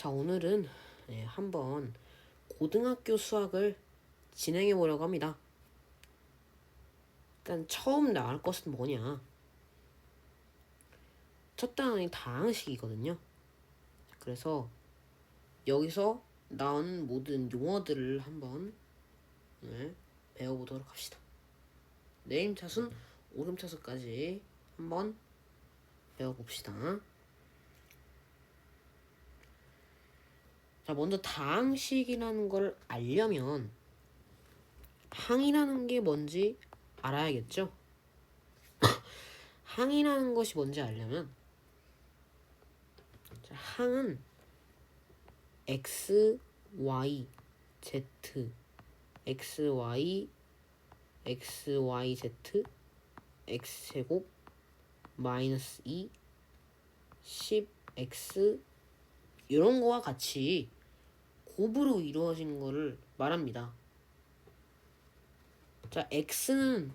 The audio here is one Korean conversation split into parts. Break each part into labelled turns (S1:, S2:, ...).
S1: 자, 오늘은 한번 고등학교 수학을 진행해 보려고 합니다. 일단 처음 나올 것은 뭐냐? 첫 단원이 다항식이거든요. 그래서 여기서 나오는 모든 용어들을 한번 배워보도록 합시다. 내림차순, 오름차순까지 한번 배워봅시다. 자, 먼저 다항식이라는 걸 알려면 항이라는 게 뭔지 알아야겠죠? 항이라는 것이 뭔지 알려면 항은 x, y, z, x, y, x, y, z, x제곱 마이너스 2, 10x 이런 거와 같이 곱으로 이루어진 거를 말합니다. 자, x는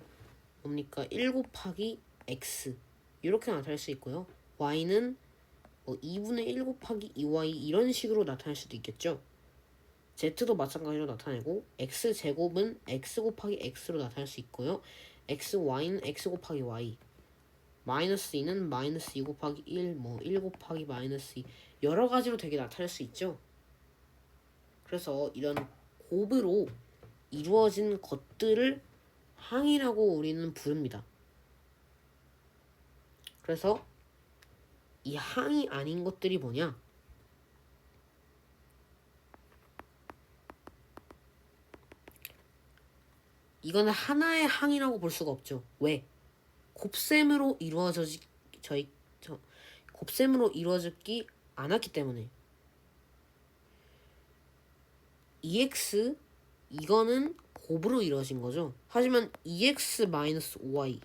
S1: 뭡니까? 1 곱하기 x 이렇게 나타낼 수 있고요. y는 2분의 1 곱하기 2y 이런 식으로 나타낼 수도 있겠죠. z도 마찬가지로 나타내고 x제곱은 x 곱하기 x로 나타낼 수 있고요. xy는 x 곱하기 y, 마이너스 2는 마이너스 2 곱하기 1, 1 곱하기 마이너스 2 여러 가지로 되게 나타낼 수 있죠. 그래서 이런 곱으로 이루어진 것들을 항이라고 우리는 부릅니다. 그래서 이 항이 아닌 것들이 뭐냐? 이거는 하나의 항이라고 볼 수가 없죠. 왜? 곱셈으로 이루어졌기 않았기 때문에. EX 이거는 곱으로 이루어진 거죠. 하지만 EX-5y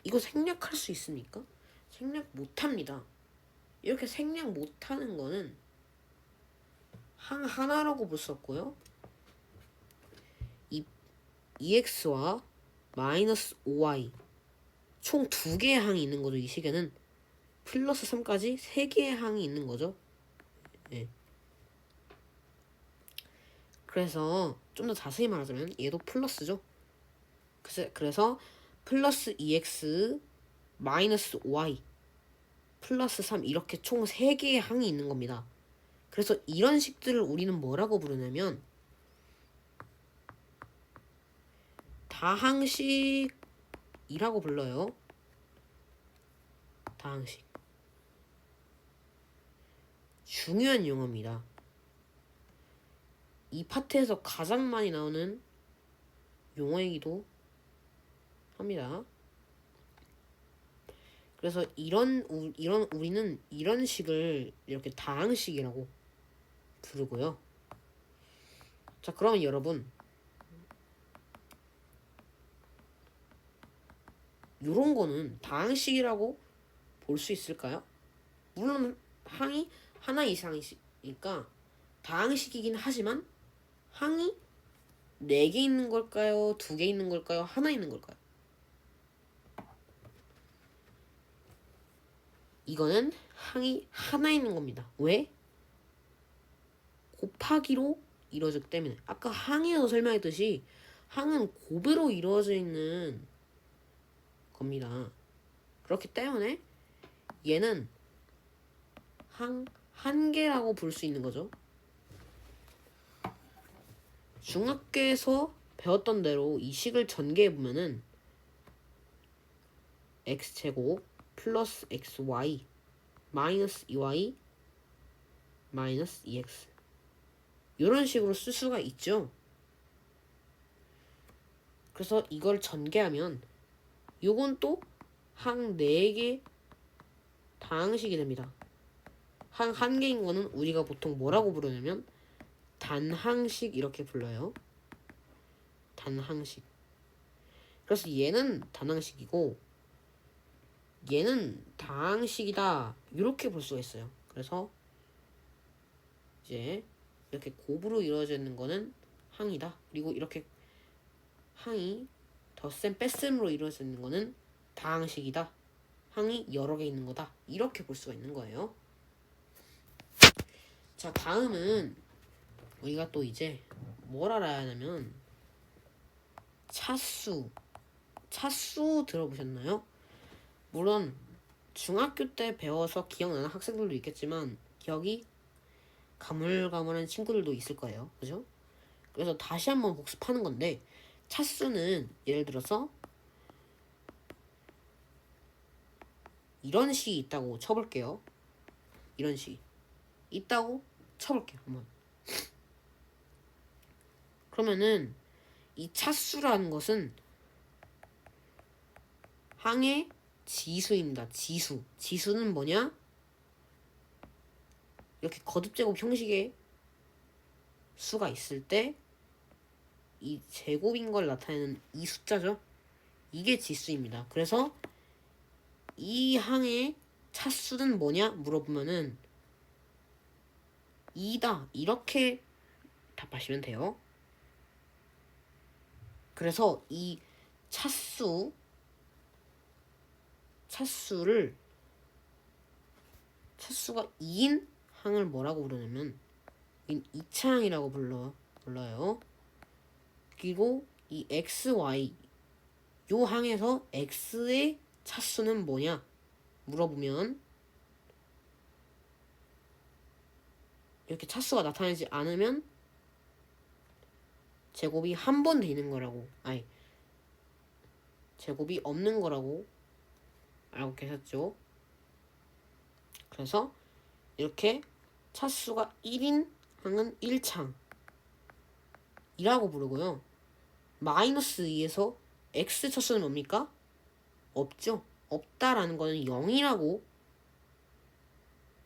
S1: 이거 생략할 수 있습니까? 생략 못합니다. 이렇게 생략 못하는 거는 항 하나라고 볼 수 없고요. 이 EX와 마이너스 5y 총 2개의 항이 있는 거죠. 이 식에는 플러스 3까지 3개의 항이 있는 거죠. 네. 그래서 좀 더 자세히 말하자면 얘도 플러스죠. 그래서 플러스 2x 마이너스 5y 플러스 3 이렇게 총 3개의 항이 있는 겁니다. 그래서 이런 식들을 우리는 뭐라고 부르냐면 다항식이라고 불러요. 다항식. 중요한 용어입니다. 이 파트에서 가장 많이 나오는 용어이기도 합니다. 그래서 우리는 이런 식을 이렇게 다항식이라고 부르고요. 자, 그러면 여러분 요런 거는 다항식이라고 볼 수 있을까요? 물론 항이 하나 이상이니까 다항식이긴 하지만 항이 4개 있는 걸까요? 2개 있는 걸까요? 하나 있는 걸까요? 이거는 항이 하나 있는 겁니다. 왜? 곱하기로 이루어지기 때문에. 아까 항에서 설명했듯이 항은 곱으로 이루어져 있는 겁니다. 그렇기 때문에 얘는 항 한 개라고 볼 수 있는 거죠. 중학교에서 배웠던 대로 이 식을 전개해보면은 x제곱 플러스 xy 마이너스 2y 마이너스 2x 이런 식으로 쓸 수가 있죠. 그래서 이걸 전개하면 요건 또 항 4개 다항식이 됩니다. 항 한 개인 거는 우리가 보통 뭐라고 부르냐면 단항식 이렇게 불러요. 단항식. 그래서 얘는 단항식이고 얘는 다항식이다 이렇게 볼 수가 있어요. 그래서 이제 이렇게 곱으로 이루어져 있는 거는 항이다. 그리고 이렇게 항이 덧셈 뺄셈으로 이루어져 있는 거는 다항식이다. 항이 여러 개 있는 거다. 이렇게 볼 수가 있는 거예요. 자, 다음은 우리가 또 이제 뭘 알아야 하냐면 차수 들어보셨나요? 물론 중학교 때 배워서 기억나는 학생들도 있겠지만 기억이 가물가물한 친구들도 있을 거예요. 그죠? 그래서 다시 한번 복습하는 건데, 차수는 예를 들어서 이런 식이 있다고 쳐볼게요. 이런 식이 있다고 쳐볼게요. 한번. 그러면은 이 차수라는 것은 항의 지수입니다. 지수는 뭐냐? 이렇게 거듭제곱 형식의 수가 있을 때 이 제곱인 걸 나타내는 이 숫자죠. 이게 지수입니다. 그래서 이 항의 차수는 뭐냐 물어보면은 2다 이렇게 답하시면 돼요. 그래서 이 차수가 2인 항을 뭐라고 부르냐면 2차항이라고 불러요. 그리고 이 x, y 요 항에서 x의 차수는 뭐냐 물어보면 이렇게 차수가 나타나지 않으면 제곱이 한 번 되는 거라고, 제곱이 없는 거라고 알고 계셨죠? 그래서 이렇게 차수가 1인 항은 1창이라고 부르고요. 마이너스 2에서 x 차수는 뭡니까? 없죠. 없다라는 거는 0이라고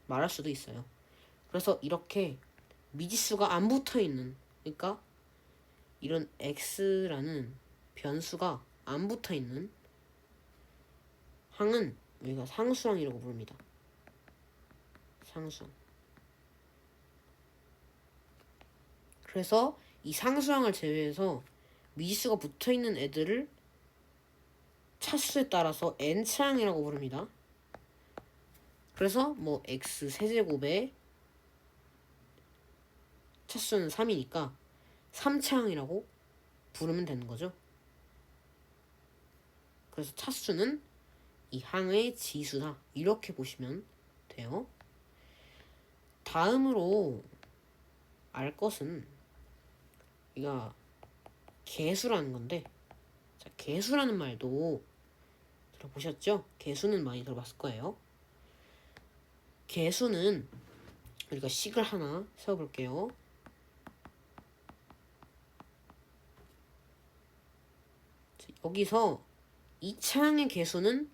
S1: 말할 수도 있어요. 그래서 이렇게 미지수가 안 붙어있는, 그러니까 이런 x라는 변수가 안 붙어있는 항은 우리가 상수항이라고 부릅니다. 상수항. 그래서 이 상수항을 제외해서 미지수가 붙어있는 애들을 차수에 따라서 n차항이라고 부릅니다. 그래서 뭐 x 세제곱에 차수는 3이니까 3차항이라고 부르면 되는 거죠. 그래서 차수는 이 항의 지수다 이렇게 보시면 돼요. 다음으로 알 것은 우리가 개수라는 건데, 자, 개수라는 말도 들어보셨죠? 개수는 많이 들어봤을 거예요. 개수는 우리가 식을 하나 세워볼게요. 여기서 2차항의 개수는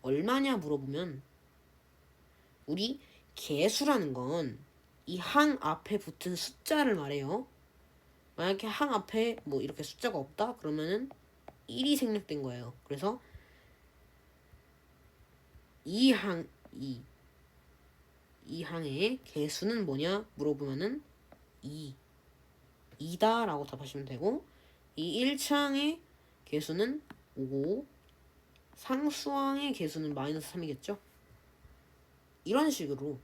S1: 얼마냐 물어보면, 우리 개수라는 건 이 항 앞에 붙은 숫자를 말해요. 만약에 항 앞에 뭐 이렇게 숫자가 없다 그러면은 1이 생략된 거예요. 그래서 이 항의 개수는 뭐냐 물어보면은 2다 라고 답하시면 되고, 이 1차항의 개수는 5고 상수항의 개수는 마이너스 3이겠죠. 이런 식으로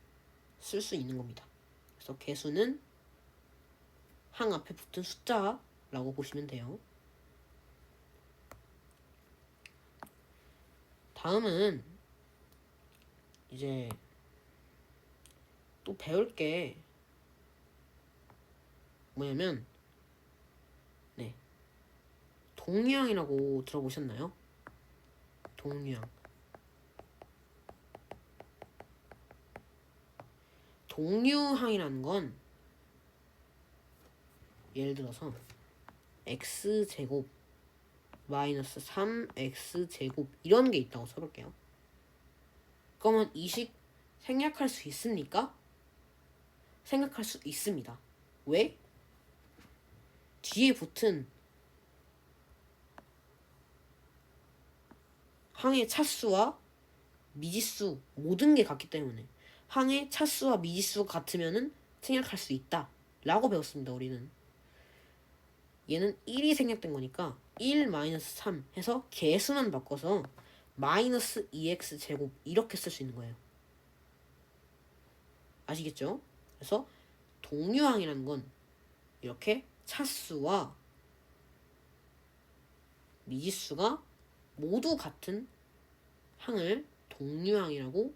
S1: 쓸 수 있는 겁니다. 그래서 개수는 항 앞에 붙은 숫자라고 보시면 돼요. 다음은 이제 또 배울 게 뭐냐면, 동류항이라고 들어보셨나요? 동류항. 동류항이라는 건 예를 들어서 x제곱 마이너스 3x제곱 이런 게 있다고 쳐볼게요. 그러면 이 식 생략할 수 있습니까? 생각할 수 있습니다. 왜? 뒤에 붙은 항의 차수와 미지수 모든 게 같기 때문에 항의 차수와 미지수가 같으면은 생략할 수 있다 라고 배웠습니다. 우리는 얘는 1이 생략된 거니까 1 마이너스 3 해서 개수만 바꿔서 마이너스 2x 제곱 이렇게 쓸 수 있는 거예요. 아시겠죠? 그래서 동류항이라는 건 이렇게 차수와 미지수가 모두 같은 항을 동류항이라고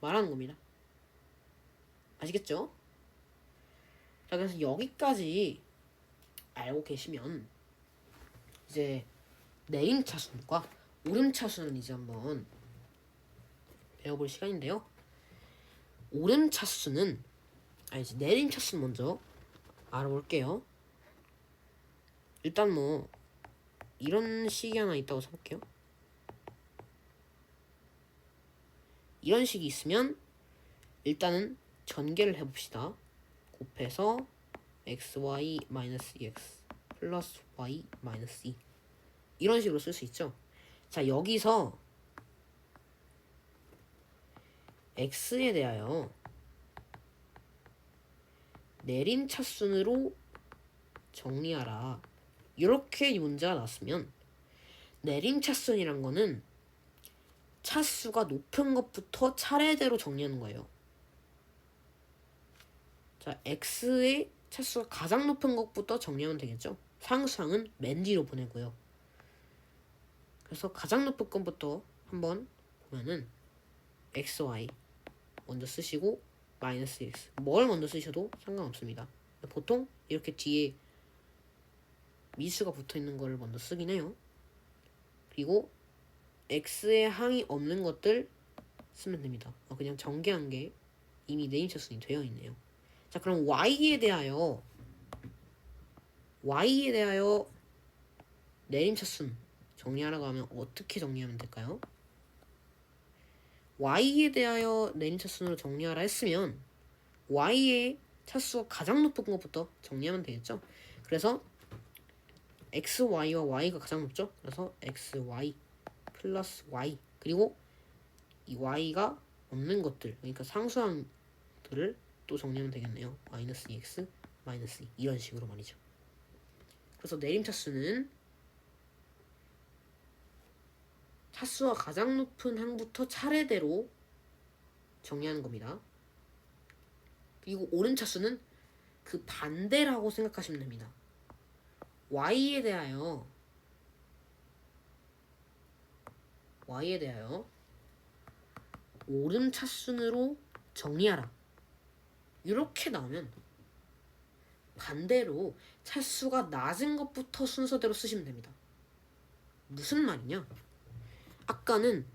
S1: 말하는 겁니다. 아시겠죠? 자, 그래서 여기까지 알고 계시면 이제 내림차순과 오름차순을 이제 한번 배워볼 시간인데요. 오름차순은 이제 내림차순 먼저 알아볼게요. 일단 뭐 이런 식이 하나 있다고 쳐볼게요. 이런 식이 있으면 일단은 전개를 해봅시다. 곱해서 xy-2x 플러스 y-2 이런 식으로 쓸 수 있죠. 자, 여기서 x에 대하여 내림차순으로 정리하라, 이렇게 문제가 났으면 내림차순이란 거는 차수가 높은 것부터 차례대로 정리하는 거예요. 자, x의 차수가 가장 높은 것부터 정리하면 되겠죠. 상수항은 맨 뒤로 보내고요. 그래서 가장 높은 것부터 한번 보면은 xy 먼저 쓰시고 마이너스 x, 뭘 먼저 쓰셔도 상관없습니다. 보통 이렇게 뒤에 미수가 붙어있는 걸 먼저 쓰긴 해요. 그리고 x의 항이 없는 것들 쓰면 됩니다. 그냥 전개한 게 이미 내림차순이 되어 있네요. 자, 그럼 y에 대하여 내림차순 정리하라고 하면 어떻게 정리하면 될까요? y에 대하여 내림차순으로 정리하라 했으면 y의 차수가 가장 높은 것부터 정리하면 되겠죠. 그래서 xy와 y가 가장 높죠. 그래서 xy 플러스 y, 그리고 이 y가 없는 것들, 그러니까 상수항들을 또 정리하면 되겠네요. 마이너스 2x 마이너스 2 이런 식으로 말이죠. 그래서 내림차수는 차수가 가장 높은 항부터 차례대로 정리하는 겁니다. 그리고 오름차수는 그 반대라고 생각하시면 됩니다. y에 대하여 오름차순으로 정리하라, 이렇게 나오면 반대로 차수가 낮은 것부터 순서대로 쓰시면 됩니다. 무슨 말이냐? 아까는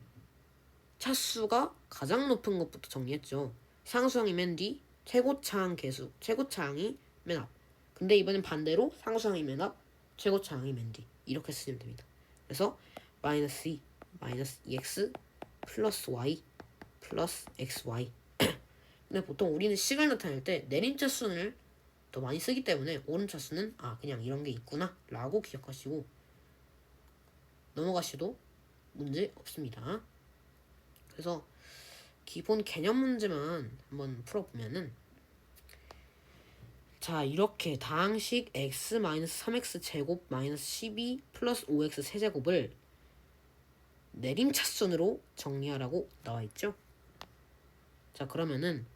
S1: 차수가 가장 높은 것부터 정리했죠. 상수항이 맨 뒤, 최고차항이 맨 앞. 근데 이번엔 반대로 상수항이 맨 앞, 최고차항이 맨 뒤, 이렇게 쓰시면 됩니다. 그래서 마이너스 2, 마이너스 2x 플러스 y 플러스 xy. 근데 보통 우리는 식을 나타낼 때 내림차순을 더 많이 쓰기 때문에 오름차순은 그냥 이런 게 있구나 라고 기억하시고 넘어가셔도 문제 없습니다. 그래서 기본 개념 문제만 한번 풀어보면은, 자, 이렇게 다항식 x-3x 제곱 마이너스 12 플러스 5x 세제곱을 내림차순으로 정리하라고 나와있죠. 자, 그러면은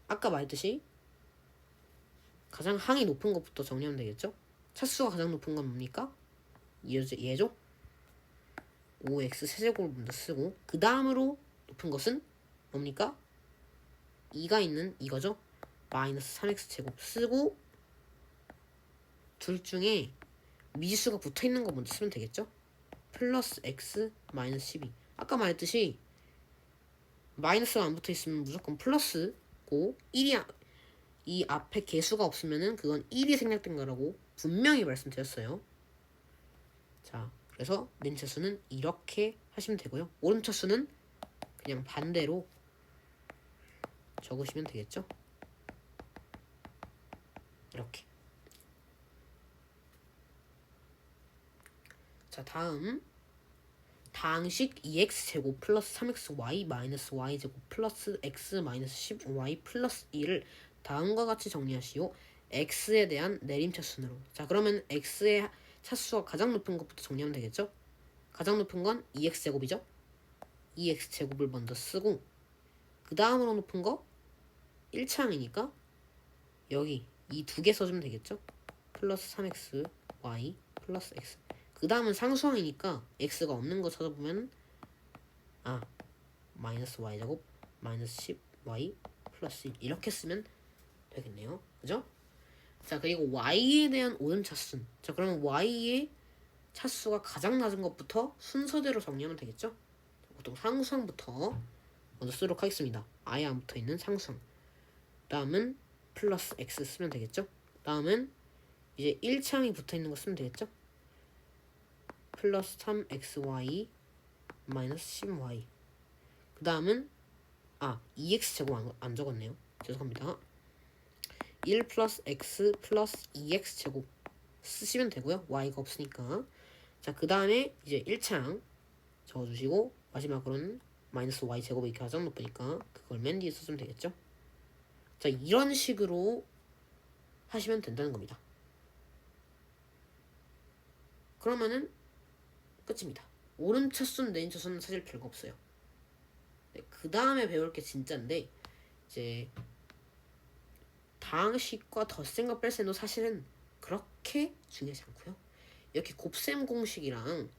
S1: 아까 말했듯이 가장 항이 높은 것부터 정리하면 되겠죠. 차수가 가장 높은 건 뭡니까? 얘죠. 5x 세제곱을 먼저 쓰고 그 다음으로 높은 것은 뭡니까? 2가 있는 이거죠. 마이너스 3x 제곱 쓰고 둘 중에 미지수가 붙어있는 거 먼저 쓰면 되겠죠. 플러스 x 마이너스 12. 아까 말했듯이 마이너스가 안 붙어있으면 무조건 플러스고 이 앞에 개수가 없으면은 그건 1이 생략된 거라고 분명히 말씀드렸어요. 자, 그래서 내림차수는 이렇게 하시면 되고요. 오름차수는 그냥 반대로 적으시면 되겠죠. 이렇게. 자, 다음 다항식 2x제곱 플러스 3xy 마이너스 y제곱 플러스 x 마이너스 10y 플러스 2를 다음과 같이 정리하시오. x에 대한 내림차순으로. 자, 그러면 x의 차수가 가장 높은 것부터 정리하면 되겠죠. 가장 높은 건 2x제곱이죠. 2x제곱을 먼저 쓰고 그 다음으로 높은 거 1차항이니까 여기 이 두 개 써주면 되겠죠? 플러스 3x y 플러스 x. 그 다음은 상수항이니까 x가 없는 거 찾아보면 마이너스 y제곱 마이너스 10y 플러스 1 이렇게 쓰면 되겠네요. 그죠? 자, 그리고 y에 대한 오름차순. 자, 그러면 y의 차수가 가장 낮은 것부터 순서대로 정리하면 되겠죠? 보통 상수항부터 먼저 쓰도록 하겠습니다. 아예 안 붙어있는 상수항. 다음은 플러스 x 쓰면 되겠죠? 다음은 이제 1차항이 붙어있는 거 쓰면 되겠죠? 플러스 3xy 마이너스 10y. 그 다음은 2x제곱 안 적었네요. 죄송합니다. 1 플러스 x 플러스 2x제곱 쓰시면 되고요. y가 없으니까. 자, 그 다음에 이제 1차항 적어주시고 마지막으로는 마이너스 y제곱이 가장 높으니까 그걸 맨 뒤에 써주면 되겠죠. 자, 이런 식으로 하시면 된다는 겁니다. 그러면은 끝입니다. 오름차순, 내림차순은 사실 별거 없어요. 네, 그 다음에 배울 게 진짜인데 이제 다항식과 덧셈과 뺄셈도 사실은 그렇게 중요하지 않고요. 이렇게 곱셈 공식이랑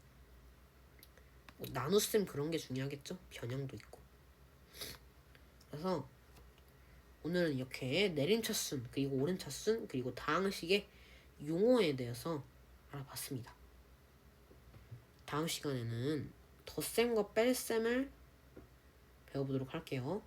S1: 뭐 나눗셈 그런 게 중요하겠죠. 변형도 있고. 그래서 오늘은 이렇게 내림차순 그리고 오름차순 그리고 다항식의 용어에 대해서 알아봤습니다. 다음 시간에는 덧셈과 뺄셈을 배워보도록 할게요.